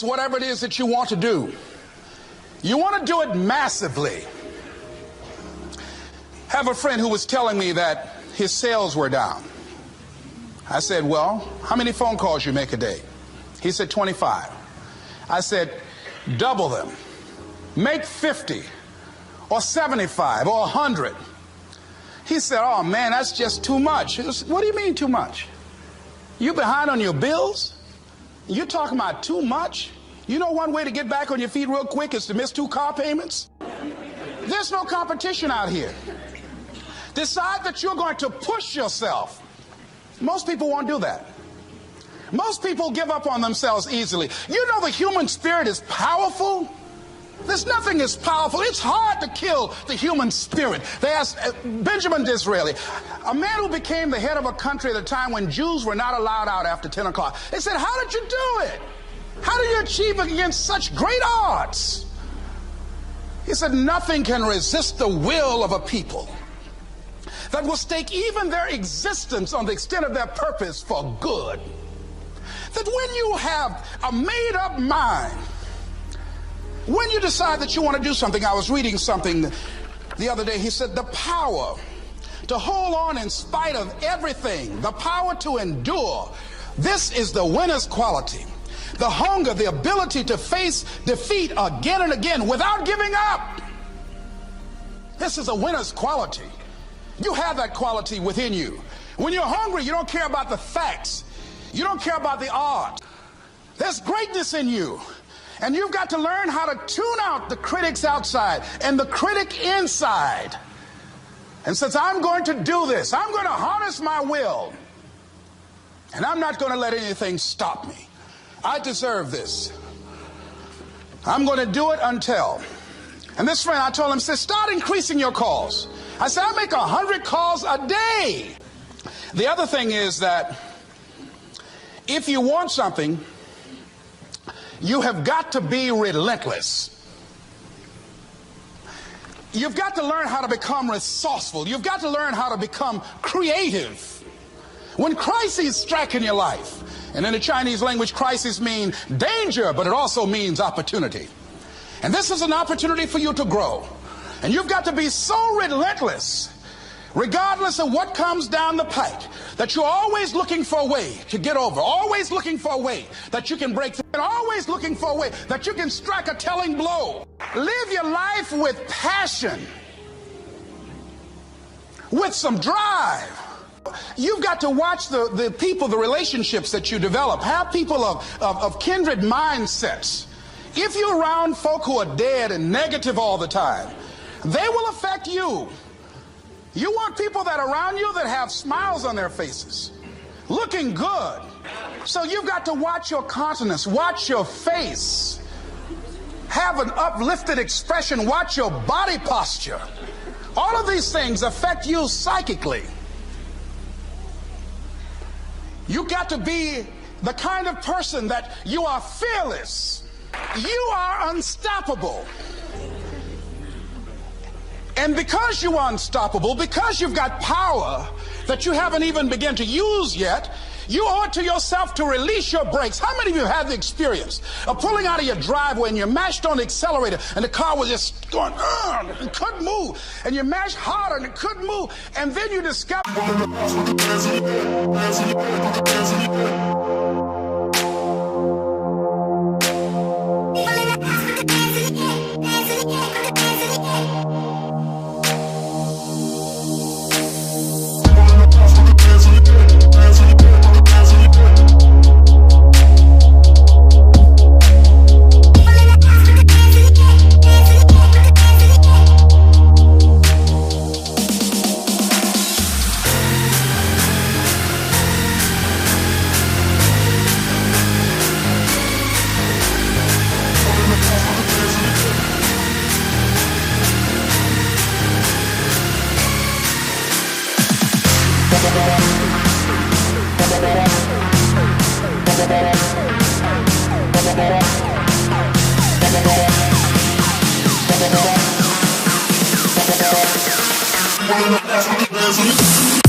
Whatever it is that you want to do, you want to do it massively. I have a friend who was telling me that his sales were down. I said, well, how many phone calls you make a day? He said 25. I said, double them. Make 50 or 75 or 100. He said, oh man, that's just too much. What do you mean too much? You behind on your bills? You're talking about too much? You know one way to get back on your feet real quick is to miss 2 car payments? There's no competition out here. Decide that you're going to push yourself. Most people won't do that. Most people give up on themselves easily. You know the human spirit is powerful. There's nothing as powerful. It's hard to kill the human spirit. They asked Benjamin Disraeli, a man who became the head of a country at a time when Jews were not allowed out after 10 o'clock. They said, how did you do it? How did you achieve it against such great odds? He said, nothing can resist the will of a people that will stake even their existence on the extent of their purpose for good. That when you have a made-up mind, when you decide that you want to do something, I was reading something the other day, he said, the power to hold on in spite of everything, the power to endure, this is the winner's quality. The hunger, the ability to face defeat again and again without giving up. This is a winner's quality. You have that quality within you. When you're hungry, you don't care about the facts. You don't care about the odds. There's greatness in you. And you've got to learn how to tune out the critics outside and the critic inside. And since I'm going to do this, I'm going to harness my will. And I'm not going to let anything stop me. I deserve this. I'm going to do it until. And this friend, I told him, said, start increasing your calls. I said, I make 100 calls a day. The other thing is that if you want something, you have got to be relentless. You've got to learn how to become resourceful. You've got to learn how to become creative. When crises strike in your life, and in the Chinese language, crises mean danger, but it also means opportunity. And this is an opportunity for you to grow. And you've got to be so relentless, regardless of what comes down the pike, that you're always looking for a way to get over, always looking for a way that you can break through, and always looking for a way that you can strike a telling blow. Live your life with passion, with some drive. You've got to watch the people, the relationships that you develop. Have people of kindred mindsets. If you're around folk who are dead and negative all the time, they will affect you. You want people that are around you that have smiles on their faces, looking good. So you've got to watch your countenance, watch your face, have an uplifted expression, watch your body posture. All of these things affect you psychically. You got to be the kind of person that you are fearless. You are unstoppable. And because you are unstoppable, because you've got power that you haven't even begun to use yet, you owe it to yourself to release your brakes. How many of you have the experience of pulling out of your driveway and you mashed on the accelerator and the car was just going, and couldn't move, and you mashed harder and it couldn't move, and then you discover That's what it is.